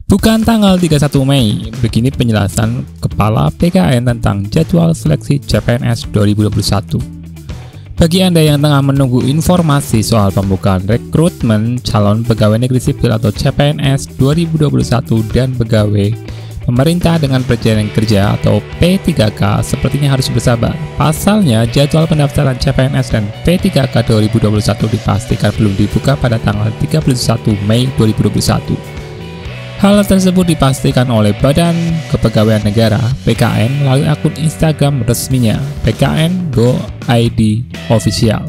Bukan tanggal 31 Mei, begini penjelasan Kepala PKN tentang jadwal seleksi CPNS 2021. Bagi Anda yang tengah menunggu informasi soal pembukaan rekrutmen calon pegawai negeri sipil atau CPNS 2021 dan pegawai pemerintah dengan perjanjian kerja atau P3K, sepertinya harus bersabar. Pasalnya, jadwal pendaftaran CPNS dan P3K 2021 dipastikan belum dibuka pada tanggal 31 Mei 2021. Hal tersebut dipastikan oleh Badan Kepegawaian Negara (BKN) melalui akun Instagram resminya BKN.go.id Official.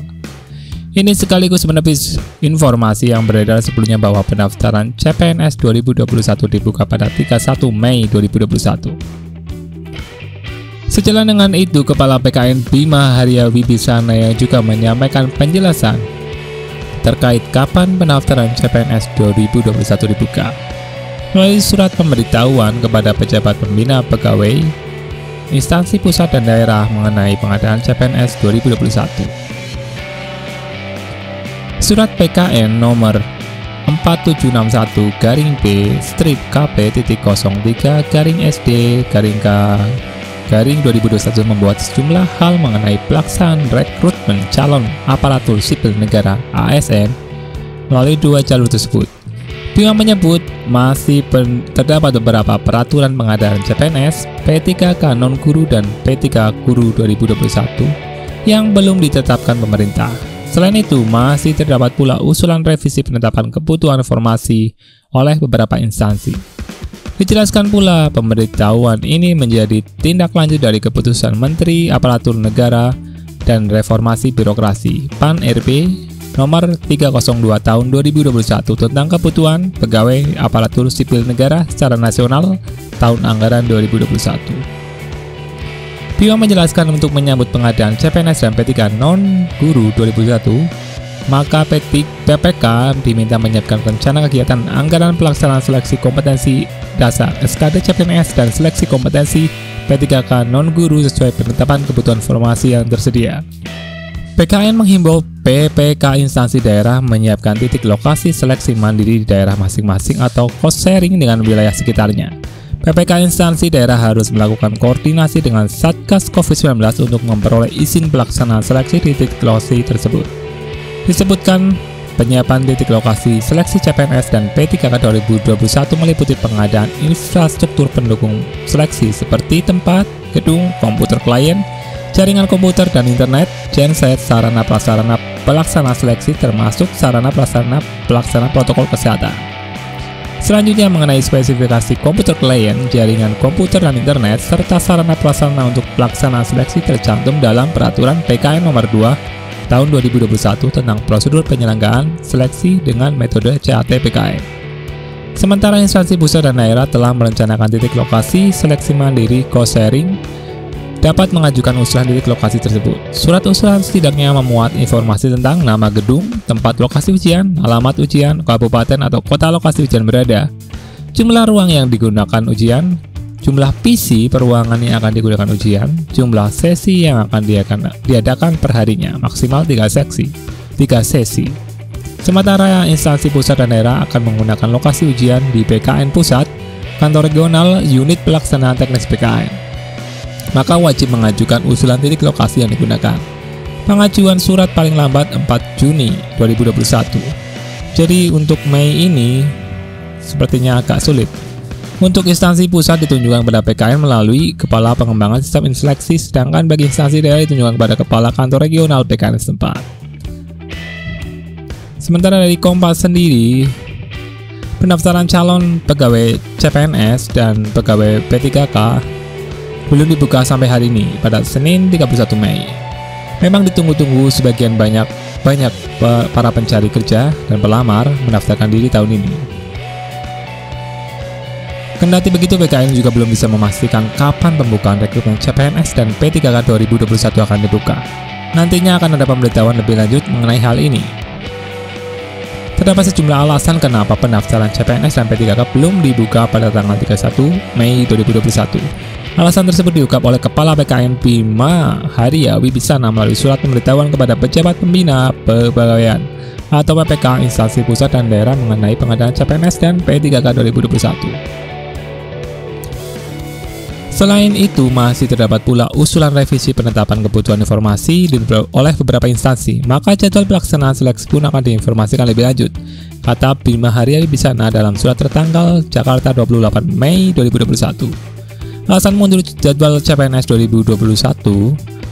Ini sekaligus menepis informasi yang beredar sebelumnya bahwa pendaftaran CPNS 2021 dibuka pada 31 Mei 2021. Sejalan dengan itu, Kepala BKN Bima Haria Wibisana yang juga menyampaikan penjelasan terkait kapan pendaftaran CPNS 2021 dibuka melalui surat pemberitahuan kepada pejabat pembina pegawai instansi pusat dan daerah mengenai pengadaan CPNS 2021. Surat PKN nomor 4761-P-03-SD-K-2021 membuat sejumlah hal mengenai pelaksanaan rekrutmen calon aparatur sipil negara ASN melalui dua jalur tersebut. Bima menyebut masih terdapat beberapa peraturan pengadaan CPNS, P3K non-guru dan P3 guru 2021 yang belum ditetapkan pemerintah. Selain itu, masih terdapat pula usulan revisi penetapan kebutuhan formasi oleh beberapa instansi. Dijelaskan pula, pemberitahuan ini menjadi tindak lanjut dari keputusan Menteri Aparatur Negara dan Reformasi Birokrasi (PAN-RB) nomor 302 tahun 2021 tentang kebutuhan pegawai aparatur sipil negara secara nasional tahun anggaran 2021. Bima menjelaskan untuk menyambut pengadaan CPNS dan P3 non-guru 2021, maka PPK diminta menyiapkan rencana kegiatan anggaran pelaksanaan seleksi kompetensi dasar SKD CPNS dan seleksi kompetensi P3K non-guru sesuai penetapan kebutuhan formasi yang tersedia. BKN menghimbau PPK instansi daerah menyiapkan titik lokasi seleksi mandiri di daerah masing-masing atau cost sharing dengan wilayah sekitarnya. PPK instansi daerah harus melakukan koordinasi dengan Satgas COVID-19 untuk memperoleh izin pelaksanaan seleksi di titik lokasi tersebut. Disebutkan, penyiapan titik lokasi seleksi CPNS dan P3K 2021 meliputi pengadaan infrastruktur pendukung seleksi seperti tempat, gedung, komputer klien, jaringan komputer dan internet, genset, sarana prasarana pelaksana seleksi termasuk sarana prasarana pelaksana protokol kesehatan. Selanjutnya mengenai spesifikasi komputer klien, jaringan komputer dan internet, serta sarana prasarana untuk pelaksanaan seleksi tercantum dalam Peraturan PKN nomor 2 tahun 2021 tentang prosedur penyelenggaraan seleksi dengan metode CAT PKN. Sementara instansi pusat dan daerah telah merencanakan titik lokasi seleksi mandiri cost sharing dapat mengajukan usulan titik lokasi tersebut. Surat usulan setidaknya memuat informasi tentang nama gedung, tempat lokasi ujian, alamat ujian, kabupaten atau kota lokasi ujian berada, jumlah ruang yang digunakan ujian, jumlah PC peruangan yang akan digunakan ujian, jumlah sesi yang akan diadakan perharinya, maksimal 3 sesi. Sementara instansi pusat dan daerah akan menggunakan lokasi ujian di PKN pusat, kantor regional, unit pelaksanaan teknis PKN. Maka wajib mengajukan usulan titik lokasi yang digunakan. Pengajuan surat paling lambat 4 Juni 2021. Jadi untuk Mei ini sepertinya agak sulit. Untuk instansi pusat ditunjukkan pada PKN melalui Kepala Pengembangan Sistem Seleksi, sedangkan bagi instansi daerah ditunjukkan pada Kepala Kantor Regional PKN setempat. Sementara dari Kompas sendiri, pendaftaran calon pegawai CPNS dan pegawai P3K belum dibuka sampai hari ini pada Senin 31 Mei. Memang ditunggu-tunggu sebagian banyak para pencari kerja dan pelamar mendaftarkan diri tahun ini. Kendati begitu, BKN juga belum bisa memastikan kapan pembukaan rekrutmen CPNS dan P3K 2021 akan dibuka. Nantinya akan ada pemberitahuan lebih lanjut mengenai hal ini. Terdapat sejumlah alasan kenapa pendaftaran CPNS dan P3K belum dibuka pada tanggal 31 Mei 2021. Alasan tersebut diungkap oleh Kepala BKN Bima Haria Wibisana melalui surat pemberitahuan kepada pejabat pembina pegawaian atau PPK instansi pusat dan daerah mengenai pengadaan CPNS dan P3K 2021. Selain itu, masih terdapat pula usulan revisi penetapan kebutuhan informasi oleh beberapa instansi, maka jadwal pelaksanaan seleksi pun akan diinformasikan lebih lanjut, kata Bima Haryadi Bisana dalam surat tertanggal Jakarta 28 Mei 2021. Alasan mundur jadwal CPNS 2021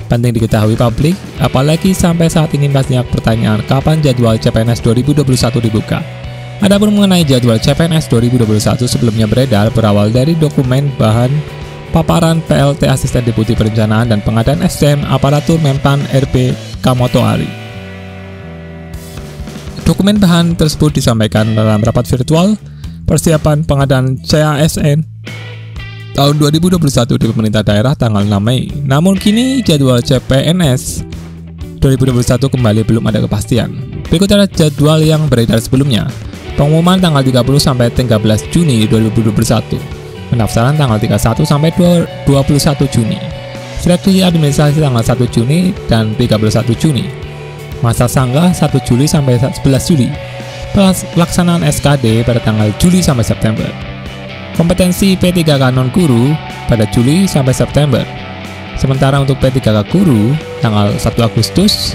penting diketahui publik, apalagi sampai saat ini banyak pertanyaan kapan jadwal CPNS 2021 dibuka. Adapun mengenai jadwal CPNS 2021 sebelumnya beredar berawal dari dokumen bahan paparan PLT Asisten Deputi Perencanaan dan Pengadaan SDM Aparatur Menpan RP Kamotoari. Dokumen bahan tersebut disampaikan dalam rapat virtual persiapan pengadaan CASN tahun 2021 di pemerintah daerah tanggal 6 Mei. Namun kini jadwal CPNS 2021 kembali belum ada kepastian. Berikut adalah jadwal yang beredar sebelumnya. Pengumuman tanggal 30 sampai 13 Juni 2021. Pendaftaran tanggal 31 sampai 21 Juni. Seleksi administrasi tanggal 1 Juni dan 31 Juni. Masa sanggah 1 Juli sampai 11 Juli. Pelaksanaan SKD pada tanggal Juli sampai September. Kompetensi P3K non-guru pada Juli sampai September. Sementara untuk P3K guru tanggal 1 Agustus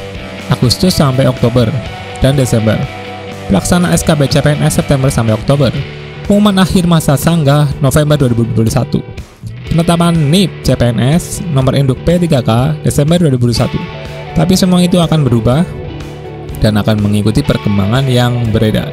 sampai Oktober dan Desember. Pelaksanaan SKB CPNS September sampai Oktober. Pengumuman akhir masa sanggah November 2021. Penetapan NIP CPNS nomor induk P3K Desember 2021. Tapi semua itu akan berubah dan akan mengikuti perkembangan yang beredar.